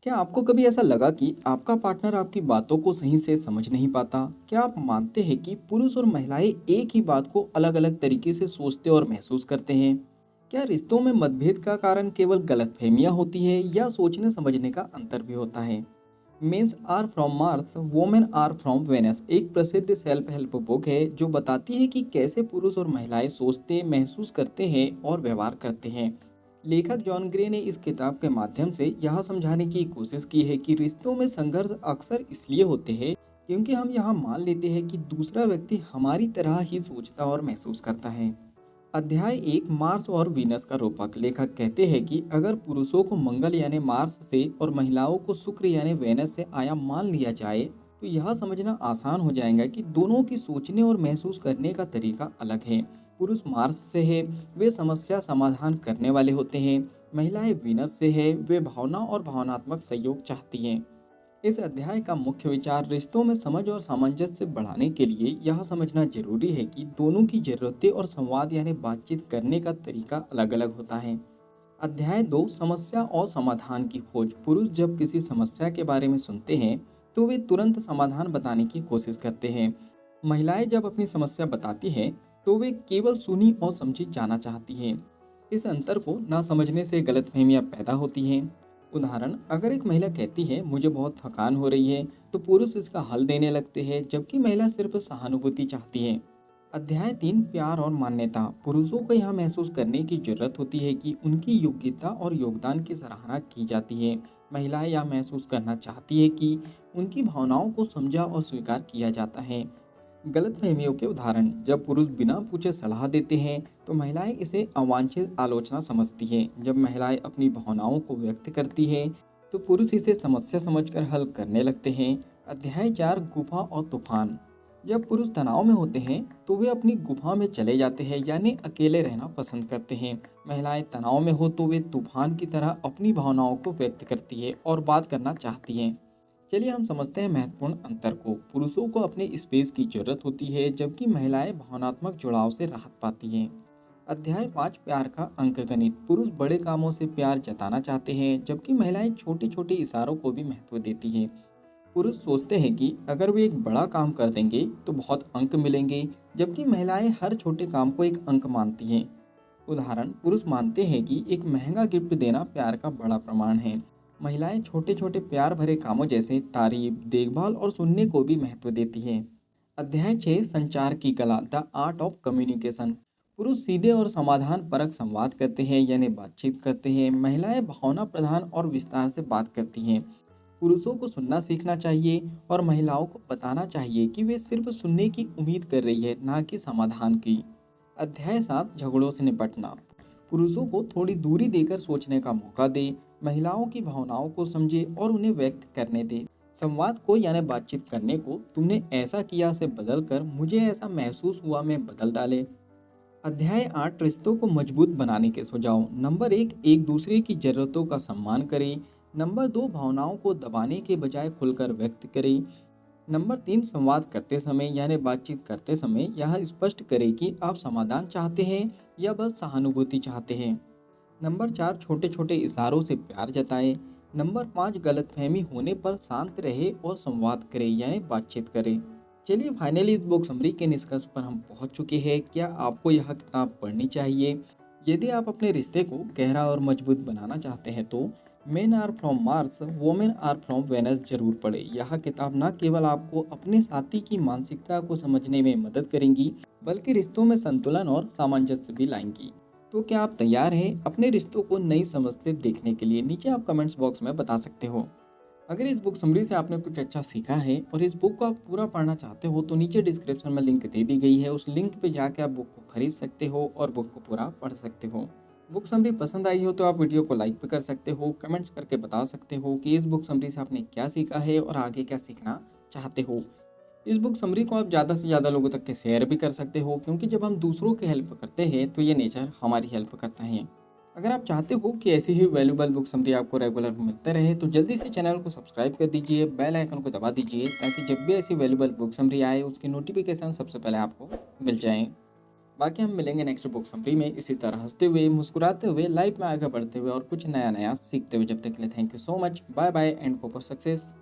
क्या आपको कभी ऐसा लगा कि आपका पार्टनर आपकी बातों को सही से समझ नहीं पाता? क्या आप मानते हैं कि पुरुष और महिलाएं एक ही बात को अलग-अलग तरीके से सोचते और महसूस करते हैं? क्या रिश्तों में मतभेद का कारण केवल गलतफहमियां होती है या सोचने समझने का अंतर भी होता है? Men's are from Mars, women are from Venus एक प्रसिद्ध सेल्फ हेल्प बुक है जो बताती है कि कैसे पुरुष और महिलाएं सोचते, महसूस करते हैं और व्यवहार करते हैं। लेखक जॉन ग्रे ने इस किताब के माध्यम से यह समझाने की कोशिश की है कि रिश्तों में संघर्ष अक्सर इसलिए होते हैं क्योंकि हम यह मान लेते हैं कि दूसरा व्यक्ति हमारी तरह ही सोचता और महसूस करता है। अध्याय 1 मार्स और वीनस का रूपक। लेखक कहते हैं कि अगर पुरुषों को मंगल यानी मार्स से और महिलाओं को शुक्र यानी वेनस से आया मान लिया जाए तो यह समझना आसान हो जाएगा कि दोनों की सोचने और महसूस करने का तरीका अलग है। पुरुष मार्स से है, वे समस्या समाधान करने वाले होते हैं। महिलाएं वीनस से है, वे भावना और भावनात्मक सहयोग चाहती हैं। इस अध्याय का मुख्य विचार रिश्तों में समझ और सामंजस्य बढ़ाने के लिए यह समझना जरूरी है कि दोनों की जरूरतें और संवाद यानी बातचीत करने का तरीका अलग अलग होता है। अध्याय 2 समस्या और समाधान की खोज। पुरुष जब किसी समस्या के बारे में सुनते हैं तो वे तुरंत समाधान बताने की कोशिश करते हैं। महिलाएं जब अपनी समस्या बताती हैं तो वे केवल सुनी और समझी जाना चाहती हैं। इस अंतर को ना समझने से गलतफहमियां पैदा होती हैं। उदाहरण, अगर एक महिला कहती है मुझे बहुत थकान हो रही है तो पुरुष इसका हल देने लगते हैं जबकि महिला सिर्फ सहानुभूति चाहती है। अध्याय 3 प्यार और मान्यता। पुरुषों को यह महसूस करने की जरूरत होती है कि उनकी योग्यता और योगदान की सराहना की जाती है। महिलाएं यह महसूस करना चाहती है कि उनकी भावनाओं को समझा और स्वीकार किया जाता है। गलतफहमियों के उदाहरण, जब पुरुष बिना पूछे सलाह देते हैं तो महिलाएं इसे अवांछित आलोचना समझती हैं। जब महिलाएं अपनी भावनाओं को व्यक्त करती हैं तो पुरुष इसे समस्या समझकर हल करने लगते हैं। अध्याय 4 गुफा और तूफान। जब पुरुष तनाव में होते हैं तो वे अपनी गुफा में चले जाते हैं यानी अकेले रहना पसंद करते हैं। महिलाएं तनाव में हो तो वे तूफान की तरह अपनी भावनाओं को व्यक्त करती है और बात करना चाहती हैं। चलिए हम समझते हैं महत्वपूर्ण अंतर को। पुरुषों को अपने स्पेस की जरूरत होती है जबकि महिलाएं भावनात्मक जुड़ाव से राहत पाती हैं। अध्याय 5 प्यार का अंकगणित। पुरुष बड़े कामों से प्यार जताना चाहते हैं जबकि महिलाएं छोटे छोटे इशारों को भी महत्व देती हैं। पुरुष सोचते हैं कि अगर वे एक बड़ा काम कर देंगे तो बहुत अंक मिलेंगे जबकि महिलाएं हर छोटे काम को एक अंक मानती हैं। उदाहरण, पुरुष मानते हैं कि एक महंगा गिफ्ट देना प्यार का बड़ा प्रमाण है। महिलाएं छोटे छोटे प्यार भरे कामों जैसे तारीफ, देखभाल और सुनने को भी महत्व देती हैं। अध्याय 6 संचार की कला, द आर्ट ऑफ कम्युनिकेशन। पुरुष सीधे और समाधान परक संवाद करते हैं यानी बातचीत करते हैं। महिलाएं भावना प्रधान और विस्तार से बात करती हैं। पुरुषों को सुनना सीखना चाहिए और महिलाओं को बताना चाहिए कि वे सिर्फ सुनने की उम्मीद कर रही है, ना कि समाधान की। अध्याय 7 झगड़ों से निपटना। पुरुषों को थोड़ी दूरी देकर सोचने का मौका दे, महिलाओं की भावनाओं को समझे और उन्हें व्यक्त करने दे। संवाद को यानी बातचीत करने को तुमने ऐसा किया से बदलकर मुझे ऐसा महसूस हुआ में बदल डाले। अध्याय 8 रिश्तों को मजबूत बनाने के सुझाव। नंबर 1 एक दूसरे की जरूरतों का सम्मान करें। नंबर 2 भावनाओं को दबाने के बजाय खुलकर व्यक्त करें। नंबर 3 संवाद करते समय यानी बातचीत करते समय यह स्पष्ट करें कि आप समाधान चाहते हैं या बस सहानुभूति चाहते हैं। नंबर 4 छोटे छोटे इशारों से प्यार जताएं। नंबर 5 गलतफहमी होने पर शांत रहे और संवाद करें यानी बातचीत करें। चलिए फाइनली इस बुक समरी के निष्कर्ष पर हम पहुंच चुके हैं। क्या आपको यह किताब पढ़नी चाहिए? यदि आप अपने रिश्ते को गहरा और मजबूत बनाना चाहते हैं तो men are from Mars, women are from Venus जरूर पढ़ें। यह किताब न केवल आपको अपने साथी की मानसिकता को समझने में मदद करेंगी बल्कि रिश्तों में संतुलन और सामंजस्य भी लाएंगी। तो क्या आप तैयार हैं अपने रिश्तों को नई समझ से देखने के लिए? नीचे आप कमेंट्स बॉक्स में बता सकते हो। अगर इस बुक समरी से आपने कुछ अच्छा सीखा है और इस बुक को आप पूरा पढ़ना चाहते हो तो नीचे डिस्क्रिप्शन में लिंक दे दी गई है। उस लिंक पे जाके आप बुक को खरीद सकते हो और बुक को पूरा पढ़ सकते हो। बुक समरी पसंद आई हो तो आप वीडियो को लाइक भी कर सकते हो, कमेंट्स करके बता सकते हो कि इस बुक समरी से आपने क्या सीखा है और आगे क्या सीखना चाहते हो। इस बुक समरी को आप ज़्यादा से ज़्यादा लोगों तक के शेयर भी कर सकते हो क्योंकि जब हम दूसरों की हेल्प करते हैं तो ये नेचर हमारी हेल्प करता है। अगर आप चाहते हो कि ऐसी ही वैल्यूबल बुक समरी आपको रेगुलर मिलते रहे तो जल्दी से चैनल को सब्सक्राइब कर दीजिए, बेल आइकन को दबा दीजिए ताकि जब भी ऐसी वैल्यूबल बुक समरी आए उसकी नोटिफिकेशन सबसे पहले आपको मिल जाए। बाकी हम मिलेंगे नेक्स्ट बुक समरी में इसी तरह हंसते हुए, मुस्कुराते हुए, लाइफ में आगे बढ़ते हुए और कुछ नया नया सीखते हुए। जब तक के लिए thank you so much, bye bye and hope for success.